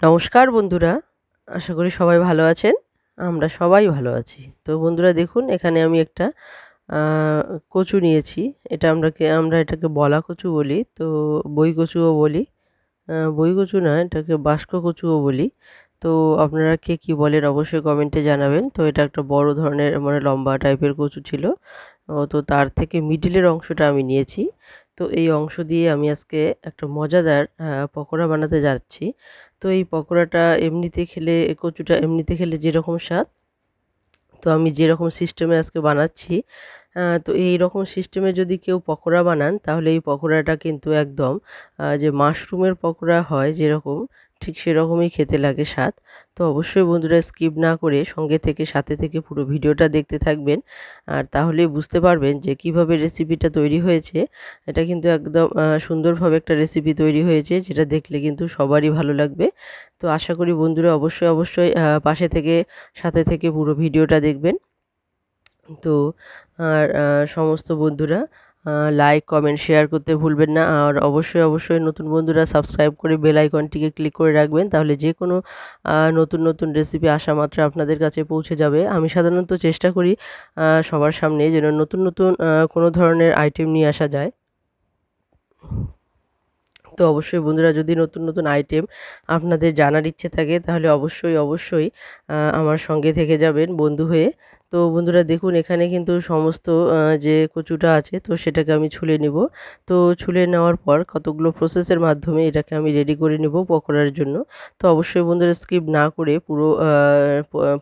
নমস্কার বন্ধুরা, আশা করি সবাই ভালো আছেন। আমরা সবাই ভালো আছি। তো বন্ধুরা দেখুন, এখানে আমি একটা আ কচু নিয়েছি। আমরা এটাকে বলা কচু বলি, তো বই কচুও বলি। বই কচু না, এটাকে বাস্ক কচুও বলি। তো আপনারা কে কী বলেন অবশ্যই কমেন্টে জানাবেন। তো এটা একটা বড় ধরনের মানে লম্বা টাইপের কচু ছিল। তো তার থেকে মিডলের অংশটা আমি নিয়েছি। তো এই অংশ দিয়ে আমি আজকে একটা মজাদার পকোড়া বানাতে যাচ্ছি। তো এই পকোড়াটা এমনিতে খেলে, কচুটা এমনিতে খেলে যেরকম স্বাদ, তো আমি যেরকম সিস্টেমে আজকে বানাচ্ছি, তো এইরকম সিস্টেমে যদি কেউ পকোড়া বানান তাহলে এই পকোড়াটা কিন্তু একদম যে মাশরুমের পকোড়া হয় যেরকম, ঠিক সেরকমই খেতে লাগে স্বাদ। তো অবশ্যই বন্ধুরা স্কিপ না করে সঙ্গে থেকে সাথে থেকে পুরো ভিডিওটা দেখতে থাকবেন। আর তাহলেই বুঝতে পারবেন যে কিভাবে রেসিপিটা তৈরি হয়েছে। এটা কিন্তু একদম সুন্দরভাবে একটা রেসিপি তৈরি হয়েছে, যেটা দেখলে কিন্তু সবারই ভালো লাগবে। তো আশা করি বন্ধুরা অবশ্যই পাশে থেকে সাথে থেকে পুরো ভিডিওটা দেখবেন। তো আর সমস্ত বন্ধুরা লাইক, কমেন্ট, শেয়ার করতে ভুলবেন না। আর অবশ্যই নতুন বন্ধুরা সাবস্ক্রাইব করে বেল আইকনটিকে ক্লিক করে রাখবেন। তাহলে যে কোনো নতুন রেসিপি আসা মাত্র আপনাদের কাছে পৌঁছে যাবে। আমি সাধারণত চেষ্টা করি সবার সামনে যেন নতুন কোনো ধরনের আইটেম নিয়ে আসা যায়। তো অবশ্যই বন্ধুরা যদি নতুন আইটেম আপনাদের জানার ইচ্ছে থাকে তাহলে অবশ্যই আমার সঙ্গে থেকে যাবেন বন্ধু হয়ে। তো বন্ধুরা দেখুন, এখানে কিন্তু সমস্ত যে কচুটা আছে তো সেটাকে আমি ছুলে নিব। তো ছুলে নেওয়ার পর কতগুলো প্রসেসের মাধ্যমে এটাকে আমি রেডি করে নিব পকোড়ার জন্য। তো অবশ্যই বন্ধুরা স্কিপ না করে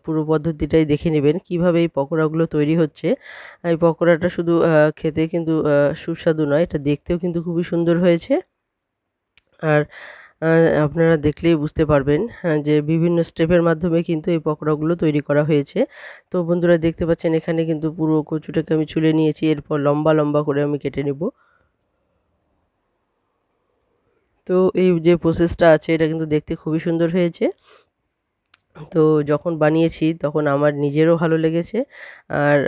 পুরো পদ্ধতিটাই দেখে নেবেন কিভাবে এই পকোড়াগুলো তৈরি হচ্ছে। এই পকোড়াটা শুধু খেতে কিন্তু সুস্বাদু নয়, এটা দেখতেও কিন্তু খুবই সুন্দর হয়েছে। আর আ আপনারা দেখলেই বুঝতে পারবেন যে বিভিন্ন স্টেপের মাধ্যমে কিন্তু এই পকোড়াগুলো তৈরি করা হয়েছে। তো বন্ধুরা দেখতে পাচ্ছেন এখানে কিন্তু পুরো কচুটাকে আমি ছুলে নিয়েছি। এরপর লম্বা করে আমি কেটে নিব। তো এই যে প্রসেসটা আছে এটা কিন্তু দেখতে খুবই সুন্দর হয়েছে। তো যখন বানিয়েছি তখন আমার নিজেরও ভালো লেগেছে। আর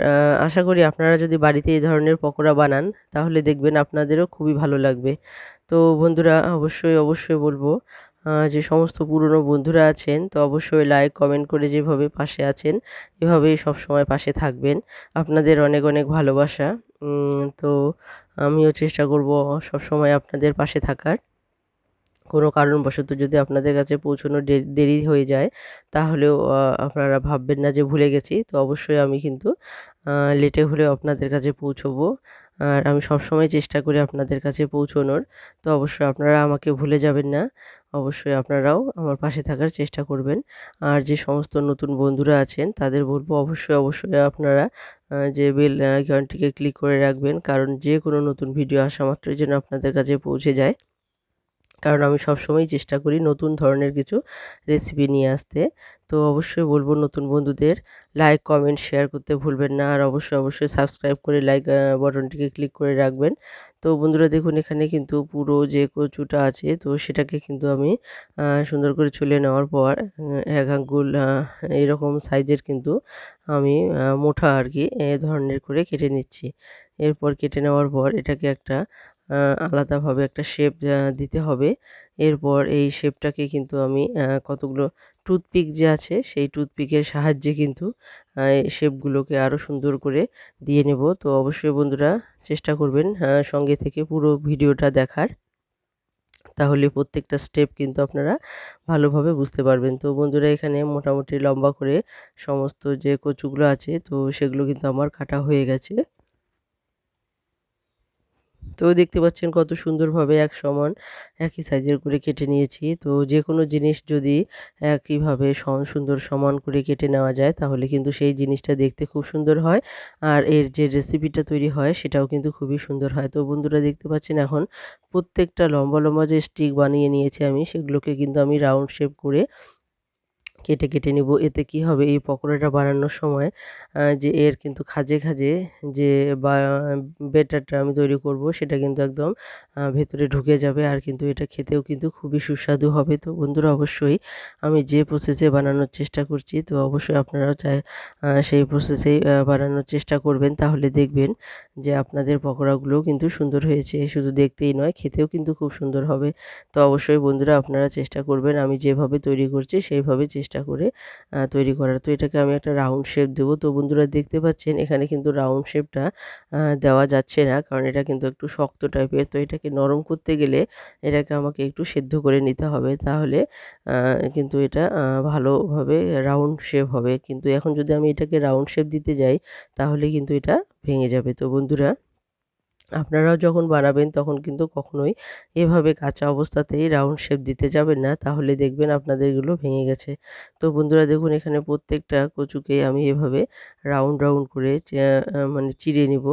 আশা করি আপনারা যদি বাড়িতে এই ধরনের পকোড়া বানান তাহলে দেখবেন আপনাদেরও খুবই ভালো লাগবে। তো বন্ধুরা অবশ্যই বলব যে সমস্ত পুরনো বন্ধুরা আছেন তো অবশ্যই লাইক, কমেন্ট করে যেভাবে পাশে আছেন এভাবেই সবসময় পাশে থাকবেন। আপনাদের অনেক ভালোবাসা। তো আমিও চেষ্টা করব সবসময় আপনাদের পাশে থাকার। কোনো কারণবশত যদি আপনাদের কাছে পৌঁছানো দেরি হয়ে যায় তাহলেও আপনারা ভাববেন না যে ভুলে গেছি। তো অবশ্যই আমি কিন্তু লেটে হলেও আপনাদের কাছে পৌঁছবো। আর আমি সবসময় চেষ্টা করি আপনাদের কাছে পৌঁছনোর। তো অবশ্যই আপনারা আমাকে ভুলে যাবেন না। অবশ্যই আপনারাও আমার পাশে থাকার চেষ্টা করবেন। আর যে সমস্ত নতুন বন্ধুরা আছেন তাদের বলব অবশ্যই আপনারা যে বেল আইকনটিকে ক্লিক করে রাখবেন। কারণ যে কোনো নতুন ভিডিও আসা মাত্রই যেন আপনাদের কাছে পৌঁছে যায়। কারণ আমি সবসময়ই চেষ্টা করি নতুন ধরনের কিছু রেসিপি নিয়ে আসতে। তো অবশ্যই বলব নতুন বন্ধুদের লাইক, কমেন্ট, শেয়ার করতে ভুলবেন না। আর অবশ্যই সাবস্ক্রাইব করে লাইক বাটনটিকে ক্লিক করে রাখবেন। তো বন্ধুরা দেখুন, এখানে কিন্তু পুরো যে কচুটা আছে তো সেটাকে কিন্তু আমি সুন্দর করে ছুলে নেওয়ার পর ১ আঙ্গুল এরকম সাইজের কিন্তু আমি মোটা আরকি এ ধরনের করে কেটে নিচ্ছি। এরপর কেটে নেওয়ার পর এটাকে একটা আ আলাদাভাবে একটা শেপ দিতে হবে। এরপর এই শেপটাকে কিন্তু আমি কতগুলো টুথপিক যে আছে সেই টুথপিকের সাহায্যে কিন্তু এই শেপগুলোকে আরও সুন্দর করে দিয়ে নেব। তো অবশ্যই বন্ধুরা চেষ্টা করবেন সঙ্গে থেকে পুরো ভিডিওটা দেখার। তাহলে প্রত্যেকটা স্টেপ কিন্তু আপনারা ভালোভাবে বুঝতে পারবেন। তো বন্ধুরা এখানে মোটামুটি লম্বা করে সমস্ত যে কচুগুলো আছে তো সেগুলো কিন্তু আমার কাটা হয়ে গেছে। তো দেখতে পাচ্ছেন কত সুন্দরভাবে এক সমান একই সাইজের করে কেটে নিয়েছি। তো যেকোনো জিনিস যদি একইভাবে সুন্দর সমান করে কেটে নেওয়া যায় তাহলে কিন্তু সেই জিনিসটা দেখতে খুব সুন্দর হয়। আর এর যে রেসিপিটা তৈরি হয় সেটাও কিন্তু খুবই সুন্দর হয়। তো বন্ধুরা দেখতে পাচ্ছেন এখন প্রত্যেকটা লম্বা যে স্টিক বানিয়ে নিয়েছি আমি সেগুলোকে কিন্তু আমি রাউন্ড শেপ করে কেটে নিব। এতে কি হবে, এই পকোড়াটা বানানোর সময় যে এর কিন্তু খাঁজে যে বা ব্যাটারটা আমি তৈরি করব সেটা কিন্তু একদম ভেতরে ঢুকে যাবে। আর কিন্তু এটা খেতেও কিন্তু খুবই সুস্বাদু হবে। তো বন্ধুরা অবশ্যই আমি যে প্রসেসে বানানোর চেষ্টা করছি তো অবশ্যই আপনারাও সেই প্রসেসেই বানানোর চেষ্টা করবেন। তাহলে দেখবেন যে আপনাদের পকোড়াগুলোও কিন্তু সুন্দর হয়েছে। শুধু দেখতেই নয়, খেতেও কিন্তু খুব সুন্দর হবে। তো অবশ্যই বন্ধুরা আপনারা চেষ্টা করবেন আমি যেভাবে তৈরি করছি সেইভাবে চেষ্টা করে তৈরি করার। তো এটাকে আমি একটা রাউন্ড শেপ দেবো। তো বন্ধুরা দেখতে পাচ্ছেন এখানে কিন্তু রাউন্ড শেপটা দেওয়া যাচ্ছে না, কারণ এটা কিন্তু একটু শক্ত টাইপের। তো এটাকে নরম করতে গেলে এটাকে আমাকে একটু সেদ্ধ করে নিতে হবে। তাহলে কিন্তু এটা ভালোভাবে রাউন্ড শেপ হবে। কিন্তু এখন যদি আমি এটাকে রাউন্ড শেপ দিতে যাই তাহলে কিন্তু এটা ভেঙে যাবে। তো বন্ধুরা আপনারাও যখন বানাবেন তখন কিন্তু কখনোই এভাবে কাঁচা অবস্থাতেই রাউন্ড শেপ দিতে যাবেন না, তাহলে দেখবেন আপনাদের এগুলো ভেঙে গেছে। তো বন্ধুরা দেখুন এখানে প্রত্যেকটা কচুকে আমি এভাবে রাউন্ড রাউন্ড করে মানে চিড়ে নিব।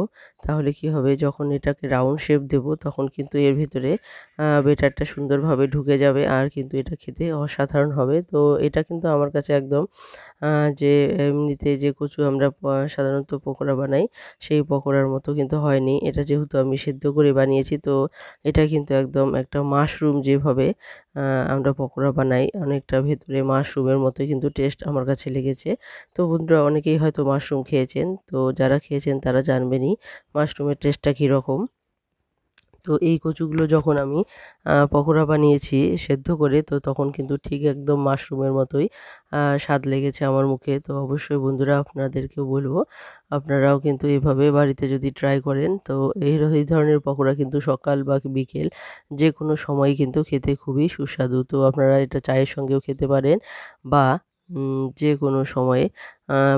তাহলে কি হবে, যখন এটাকে রাউন্ড শেপ দেব তখন কিন্তু এর ভিতরে বেটারটা সুন্দরভাবে ঢুকে যাবে আর কিন্তু এটা খেতে অসাধারণ হবে। তো এটা কিন্তু আমার কাছে একদম যে এমনিতে যে কচু আমরা সাধারণত পকোড়া বানাই সেই পকোড়ার মতো কিন্তু হয়নি। এটা যেহেতু আমি সেদ্ধ করে বানিয়েছি, তো এটা কিন্তু একদম একটা মাশরুম যেভাবে আ আমরা পকোড়া বানাই, অনেকটা ভেতরে মাশরুমের মতোই কিন্তু টেস্ট আমার কাছে লেগেছে। তো বন্ধুরা অনেকেই হয়তো মাশরুম খেয়েছেন। তো যারা খেয়েছেন তারা জানবেনই মাশরুমের টেস্টটা কীরকম। তো এই কচুগুলো যখন আমি পকোড়া বানিয়েছি সেদ্ধ করে, তো তখন কিন্তু ঠিক একদম মাশরুমের মতোই স্বাদ লেগেছে আমার মুখে। তো অবশ্যই বন্ধুরা আপনাদেরকেও বলব, আপনারাও কিন্তু এভাবে বাড়িতে যদি ট্রাই করেন, তো এই ধরনের পকোড়া কিন্তু সকাল বা বিকেল যেকোনো সময় কিন্তু খেতে খুবই সুস্বাদু। তো আপনারা এটা চায়ের সঙ্গেও খেতে পারেন বা যেকোনো সময়ে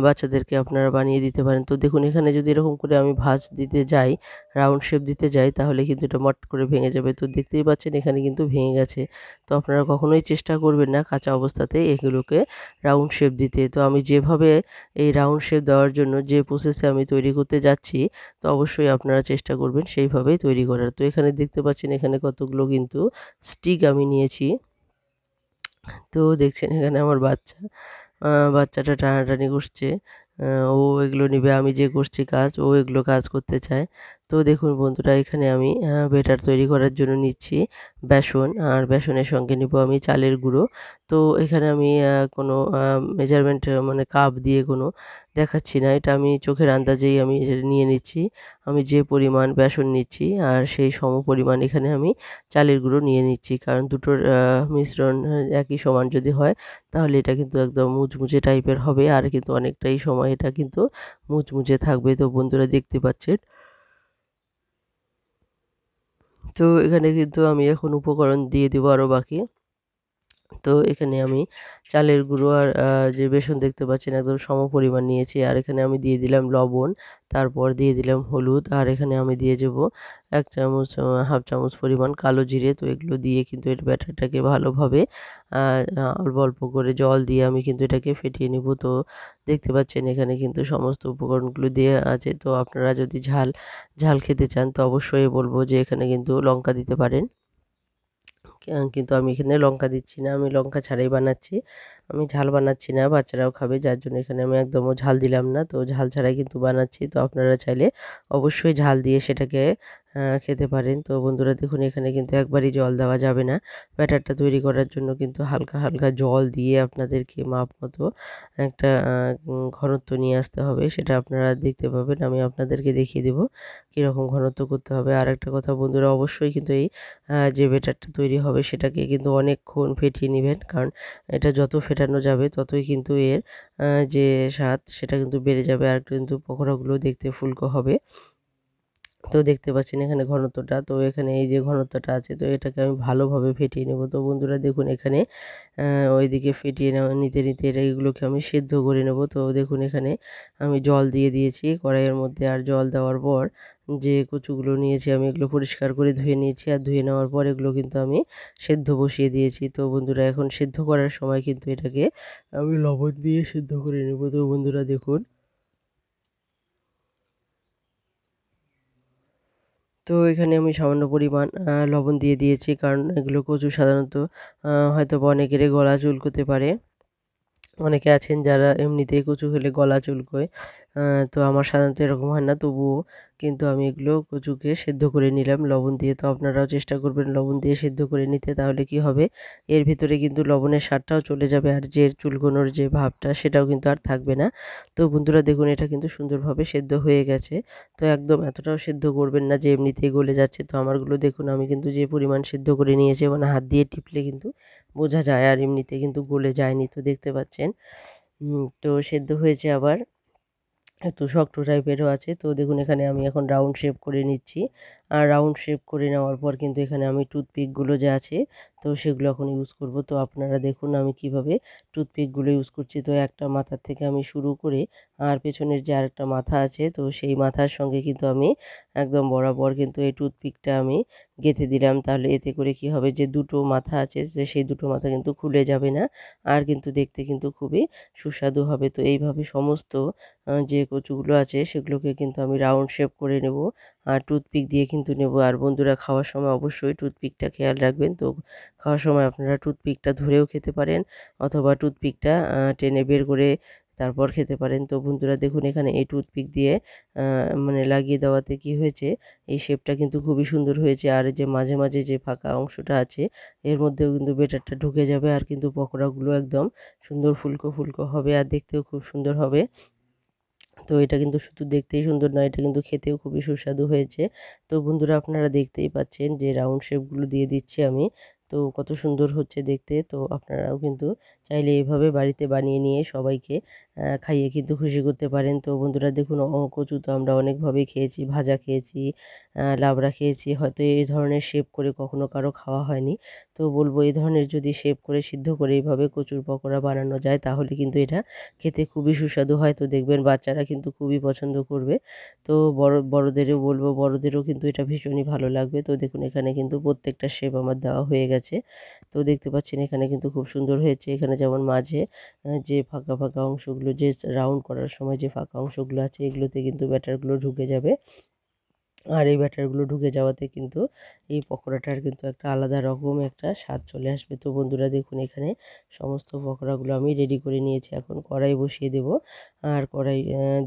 বাচ্চাদেরকে আপনারা বানিয়ে দিতে পারেন। তো দেখুন এখানে যদি এরকম করে আমি ভাঁজ দিতে যাই, রাউন্ড শেপ দিতে যাই, তাহলে কিন্তু এটা মট করে ভেঙে যাবে। তো দেখতেই পাচ্ছেন এখানে কিন্তু ভেঙে গেছে। তো আপনারা কখনোই চেষ্টা করবেন না কাঁচা অবস্থাতেই এগুলোকে রাউন্ড শেপ দিতে। তো আমি যেভাবে এই রাউন্ড শেপ দেওয়ার জন্য যে প্রসেসে আমি তৈরি করতে যাচ্ছি, তো অবশ্যই আপনারা চেষ্টা করবেন সেইভাবেই তৈরি করার। তো এখানে দেখতে পাচ্ছেন এখানে কতগুলো কিন্তু স্টিক আমি নিয়েছি। তো দেখছেন এখানে আমার বাচ্চাটা টানাটানি করছে। আ ও এগুলো নিবে, আমি যে করছি কাজ ও এগুলো কাজ করতে চায়। তো দেখুন বন্ধুরা এখানে আমি ব্যাটার তৈরি করার জন্য নিচ্ছি বেসন, আর বেসনের সঙ্গে নিবো আমি চালের গুঁড়ো। তো এখানে আমি কোনো মেজারমেন্ট মানে কাপ দিয়ে কোনো দেখাচ্ছি না। এটা আমি চোখের আন্দাজেই আমি নিয়ে নিচ্ছি। আমি যে পরিমাণ বেসন নিচ্ছি আর সেই সমপরিমাণ এখানে আমি চালের গুঁড়ো নিয়ে নিচ্ছি। কারণ দুটোর মিশ্রণ একই সমান যদি হয় তাহলে এটা কিন্তু একদম মুচমুচে টাইপের হবে আর কিন্তু অনেকটাই সময় এটা কিন্তু মুচমুচে থাকবে। তো বন্ধুরা দেখতে পাচ্ছেন। তো এখানে কিন্তু আমি এখন উপকরণ দিয়ে দিব আরও বাকি। তো এখানে আমি চালের গুঁড়ো আর যে বেসন দেখতে পাচ্ছেন একদম সমপরিমাণ নিয়েছি। আর এখানে আমি দিয়ে দিলাম লবণ, তারপর দিয়ে দিলাম হলুদ, আর এখানে আমি দিয়ে দেবো ১ চামচ ১/২ চামচ পরিমাণ কালো জিরে। তো এগুলো দিয়ে কিন্তু এর ব্যাটারটাকে ভালোভাবে আ আ অল্প, অল্প করে জল দিয়ে আমি কিন্তু এটাকে ফেটিয়ে নিব। তো দেখতে পাচ্ছেন এখানে কিন্তু সমস্ত উপকরণগুলো দেয়া আছে। তো আপনারা যদি ঝাল খেতে চান তো অবশ্যই বলব যে এখানে কিন্তু লঙ্কা দিতে পারেন। কিন্তু আমি এখানে লঙ্কা দিচ্ছি না। আমি লঙ্কা ছাড়াই বানাচ্ছি। আমি ঝাল বানাচ্ছি না, বাচ্চারাও খাবে যার জন্য এখানে আমি একদমও ঝাল দিলাম না। তো ঝাল ছাড়াই কিন্তু বানাচ্ছি। তো আপনারা চাইলে অবশ্যই ঝাল দিয়ে সেটাকে খেতে পারেন। তো বন্ধুরা দেখুন এখানে কিন্তু একবারই জল দেওয়া যাবে না। ব্যাটারটা তৈরি করার জন্য কিন্তু হালকা, হালকা জল দিয়ে আপনাদেরকে মাপ মতো একটা ঘনত্ব নিয়ে আসতে হবে। সেটা আপনারা দেখতে পাবেন। আমি আপনাদেরকে দেখিয়ে দেব কীরকম ঘনত্ব করতে হবে। আরেকটা কথা বন্ধুরা অবশ্যই কিন্তু এই যে ব্যাটারটা তৈরি হবে সেটাকে কিন্তু অনেকক্ষণ ফেটিয়ে নিবেন। কারণ এটা যত ফেটানো যাবে ততই কিন্তু এর যে স্বাদ সেটা কিন্তু বেড়ে যাবে আর কিন্তু পকোড়াগুলো দেখতে ফুলকো হবে। তো দেখতে পাচ্ছেন এখানে ঘনত্বটা। তো এখানে এই যে ঘনত্বটা আছে, তো এটাকে আমি ভালোভাবে ফেটিয়ে নেব। তো বন্ধুরা দেখুন এখানে ওইদিকে ফেটিয়ে নিতে, নিতে এগুলোকে আমি সেদ্ধ করে নেব। তো দেখুন এখানে আমি জল দিয়ে দিয়েছি কড়াইয়ের মধ্যে। আর জল দেওয়ার পর যে কচুগুলো নিয়েছি আমি এগুলো পরিষ্কার করে ধুয়ে নিয়েছি। আর ধুয়ে নেওয়ার পর এগুলো কিন্তু আমি সেদ্ধ বসিয়ে দিয়েছি। তো বন্ধুরা এখন সেদ্ধ করার সময় কিন্তু এটাকে আমি লবণ দিয়ে সেদ্ধ করে নেব। তো বন্ধুরা দেখুন। তো এখানে আমি সামান্য পরিমাণ লবণ দিয়ে দিয়েছি। কারণ এগুলো কচু সাধারণত হয়তোবা অনেকেরই গলা চুলকোতে পারে। অনেকে আছেন যারা এমনিতেই কচু খেলে গলা চুলকোয়। তো আমার সাধারণত এরকম হয় না, তবুও কিন্তু আমি এগুলো কচুকে সেদ্ধ করে নিলাম লবণ দিয়ে। তো আপনারাও চেষ্টা করবেন লবণ দিয়ে সেদ্ধ করে নিতে, তাহলে কি হবে এর ভিতরে কিন্তু লবণের স্বাদটাও চলে যাবে আর যে চুলকোনোর যে ভাবটা সেটাও কিন্তু আর থাকবে না। তো বন্ধুরা দেখুন এটা কিন্তু সুন্দরভাবে সেদ্ধ হয়ে গেছে। তো একদম এতটাও সেদ্ধ করবেন না যে এমনিতেই গলে যাচ্ছে। তো আমারগুলো দেখুন আমি কিন্তু যে পরিমাণ সেদ্ধ করে নিয়েছি, মানে হাত দিয়ে টিপলে কিন্তু বোঝা যায় আর এমনিতে কিন্তু গলে যায়নি, তো দেখতে পাচ্ছেন। তো সেদ্ধ হয়েছে আবার একটু শক্ত টাইপেরও আছে। তো দেখুন এখানে আমি এখন রাউন্ড শেপ করে নিচ্ছি। আর রাউন্ড শেপ করে নেওয়ার পর কিন্তু এখানে আমি টুথপিকগুলো যে আছে তো সেগুলো এখন ইউজ করব। তো আপনারা দেখুন আমি কিভাবে টুথপিকগুলো ইউজ করছি। তো একটা মাথার থেকে আমি শুরু করে আর পেছনের যে আরেকটা মাথা আছে তো সেই মাথার সঙ্গে কিন্তু আমি একদম বরাবর কিন্তু এই টুথপিকটা আমি গেঁথে দিলাম। তাহলে এতে করে কি হবে, যে দুটো মাথা আছে যে সেই দুটো মাথা কিন্তু খুলে যাবে না আর কিন্তু দেখতে কিন্তু খুবই সুস্বাদু হবে। তো এইভাবে সমস্ত যে কচুগুলো আছে সেগুলোকে কিন্তু আমি রাউন্ড শেপ করে নেব আর টুথপিক দিয়ে কিন্তু নেব। আর বন্ধুরা খাওয়ার সময় অবশ্যই টুথপিকটা খেয়াল রাখবেন। তো খাওয়ার সময় আপনারা টুথপিকটা ধরেও খেতে পারেন অথবা টুথপিকটা টেনে বের করে তারপর খেতে পারেন। তো বন্ধুরা দেখুন এখানে এই টুথপিক দিয়ে মানে লাগিয়ে দেওয়াতে কি হয়েছে, এই শেপটা কিন্তু খুবই সুন্দর হয়েছে। আর যে মাঝে মাঝে যে ফাঁকা অংশটা আছে এর মধ্যেও কিন্তু বেটারটা ঢুকে যাবে আর কিন্তু পকোড়াগুলো একদম সুন্দর ফুলকো ফুলকো হবে আর দেখতেও খুব সুন্দর হবে। তো এটা কিন্তু শুধু দেখতেই সুন্দর নয়, এটা কিন্তু খেতেও খুবই সুস্বাদু হয়েছে। তো বন্ধুরা আপনারা দেখতেই পাচ্ছেন যে রাউন্ড শেপগুলো দিয়ে দিচ্ছি আমি। তো কত সুন্দর হচ্ছে দেখতে। তো আপনারাও কিন্তু চাইলে এইভাবে বাড়িতে বানিয়ে নিয়ে সবাইকে খাইয়ে কিন্তু খুশি করতে পারেন। তো বন্ধুরা দেখুন কচু তো আমরা অনেকভাবেই খেয়েছি, ভাজা খেয়েছি, লাবড়া খেয়েছি, হয়তো এই ধরনের শেপ করে কখনো কারো খাওয়া হয়নি। তো বলবো এই ধরনের যদি শেপ করে সিদ্ধ করে এইভাবে কচুর পকোড়া বানানো যায় তাহলে কিন্তু এটা খেতে খুবই সুস্বাদু হয়। তো দেখবেন বাচ্চারা কিন্তু খুবই পছন্দ করবে। তো বড়দেরও বলবো, বড়দেরও কিন্তু এটা ভীষণই ভালো লাগবে। তো দেখুন এখানে কিন্তু প্রত্যেকটা শেপ আমার দেওয়া হয়ে গেছে। তো দেখতে পাচ্ছেন এখানে কিন্তু খুব সুন্দর হয়েছে। এখানে যেমন মাঝে যে ফাঁকা ফাঁকা অংশগুলো, যে রাউন্ড করার সময় যে ফাঁকা অংশগুলো আছে এগুলোতে কিন্তু ব্যাটারগুলো ঢুকে যাবে। আর এই ব্যাটারগুলো ঢুকে যাওয়াতে কিন্তু এই পকোড়াটার কিন্তু একটা আলাদা রকম একটা স্বাদ চলে আসবে। তো বন্ধুরা দেখুন এখানে সমস্ত পকোড়াগুলো আমি রেডি করে নিয়েছি। এখন কড়াই বসিয়ে দেব। আর কড়াই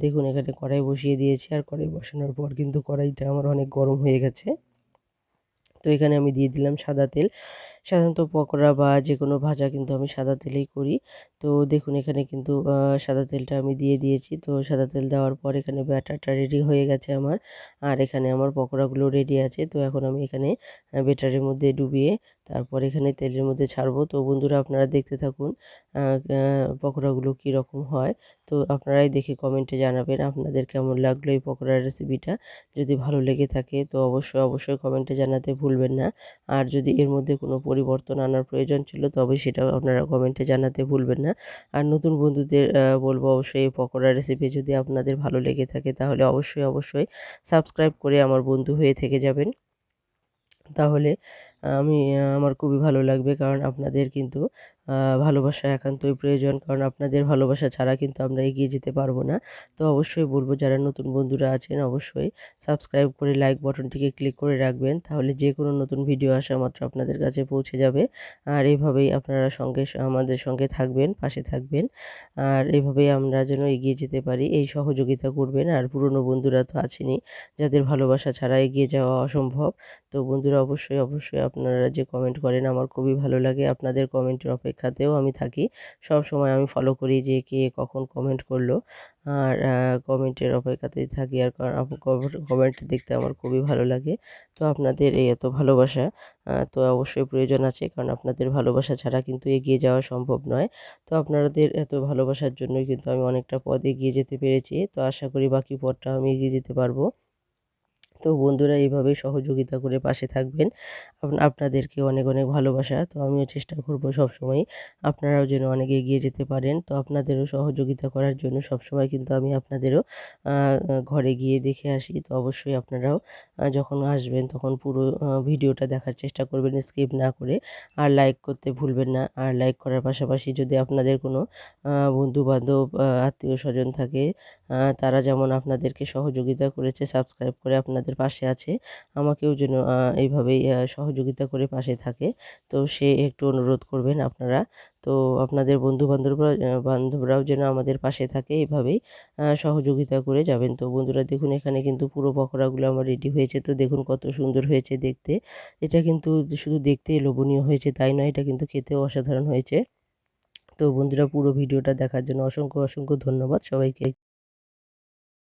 দেখুন এখানে কড়াই বসিয়ে দিয়েছি আর কড়াই বসানোর পর কিন্তু কড়াইটা আমার অনেক গরম হয়ে গেছে। তো এখানে আমি দিয়ে দিলাম সাদা তেল। সাধারণত পকোড়া বা যে কোনো ভাজা কিন্তু আমি সাদা তেলেই করি। তো দেখুন এখানে কিন্তু সাদা তেলটা আমি দিয়ে দিয়েছি। তো সাদা তেল দেওয়ার পর এখানে ব্যাটারটা রেডি হয়ে গেছে আমার। আর এখানে আমার পকোড়াগুলো রেডি আছে। তো এখন আমি এখানে ব্যাটারের মধ্যে ডুবিয়ে তারপর এখানে তেলের মধ্যে ছাড়বো। তো বন্ধুরা আপনারা দেখতে থাকুন আ আ পকোড়াগুলো কীরকম হয়। তো আপনারাই দেখে কমেন্টে জানাবেন আপনাদের কেমন লাগলো এই পকোড়ার রেসিপিটা। যদি ভালো লেগে থাকে তো অবশ্যই কমেন্টে জানাতে ভুলবেন না। আর যদি এর মধ্যে কোনো পরিবর্তন আনার প্রয়োজন ছিল তবে সেটাও আপনারা কমেন্টে জানাতে ভুলবেন না। আর নতুন বন্ধুদের বলবো অবশ্যই এই পকোড়া রেসিপি যদি আপনাদের ভালো লেগে থাকে তাহলে অবশ্যই সাবস্ক্রাইব করে আমার বন্ধু হয়ে থেকে যাবেন। তাহলে আমি আমার খুবই ভালো লাগবে, কারণ আপনাদের কিন্তু ভালোবাসা একান্তই প্রয়োজন। কারণ আপনাদের ভালোবাসা ছাড়া কিন্তু আমরা এগিয়ে যেতে পারবো না। তো অবশ্যই বলব যারা নতুন বন্ধুরা আছেন অবশ্যই সাবস্ক্রাইব করে লাইক বাটনটিকে ক্লিক করে রাখবেন। তাহলে যে কোনো নতুন ভিডিও আসা মাত্র আপনাদের কাছে পৌঁছে যাবে। আর এভাবেই আপনারা আমাদের সঙ্গে থাকবেন, পাশে থাকবেন। আর এভাবেই আমরা যেন এগিয়ে যেতে পারি এই সহযোগিতা করবেন। আর পুরনো বন্ধুরা তো আছেনই, যাদের ভালোবাসা ছাড়া এগিয়ে যাওয়া অসম্ভব। তো বন্ধুরা অবশ্যই আপনারা যে কমেন্ট করেন আমার খুবই ভালো লাগে। আপনাদের কমেন্টের অপেক্ষাতেও আমি থাকি। সবসময় আমি ফলো করি যে কে কখন কমেন্ট করলো। আর কমেন্টের অপেক্ষাতেই থাকি। আর কারণ কমেন্ট দেখতে আমার খুবই ভালো লাগে। তো আপনাদের এই এত ভালোবাসা তো অবশ্যই প্রয়োজন আছে, কারণ আপনাদের ভালোবাসা ছাড়া কিন্তু এগিয়ে যাওয়া সম্ভব নয়। তো আপনাদের এত ভালোবাসার জন্যই কিন্তু আমি অনেকটা পথ এগিয়ে যেতে পেরেছি। তো আশা করি বাকি পথটা আমি এগিয়ে যেতে পারবো। তো বন্ধুরা এইভাবেই সহযোগিতা করে পাশে থাকবেন। আপনাদেরকে অনেক ভালোবাসা। তো আমিও চেষ্টা করব সবসময় আপনারাও যেন অনেক এগিয়ে যেতে পারেন। তো আপনাদেরও সহযোগিতা করার জন্য সবসময় কিন্তু আমি আপনাদেরও আ আ ঘরে গিয়ে দেখে আসি। তো অবশ্যই আপনারাও যখন আসবেন তখন পুরো ভিডিওটা দেখার চেষ্টা করবেন স্কিপ না করে। আর লাইক করতে ভুলবেন না। আর লাইক করার পাশাপাশি যদি আপনাদের কোনো বন্ধু-বান্ধব, আত্মীয়স্বজন থাকে তারা যেমন আপনাদেরকে সহযোগিতা করেছে সাবস্ক্রাইব করে আপনাদের পাশে আছে, আমাকেও যেন এইভাবেই সহযোগিতা করে পাশে থাকে। তো সে একটু অনুরোধ করবেন আপনারা। তো আপনাদের বান্ধবরাও যেন আমাদের পাশে থাকে, এভাবেই সহযোগিতা করে যাবেন। তো বন্ধুরা দেখুন, এখানে কিন্তু পুরো পকোড়াগুলো আমার রেডি হয়েছে। তো দেখুন কত সুন্দর হয়েছে দেখতে। এটা কিন্তু শুধু দেখতেই লোভনীয় হয়েছে তাই নয়, এটা কিন্তু খেতেও অসাধারণ হয়েছে। তো বন্ধুরা পুরো ভিডিওটা দেখার জন্য অসংখ্য ধন্যবাদ সবাইকে।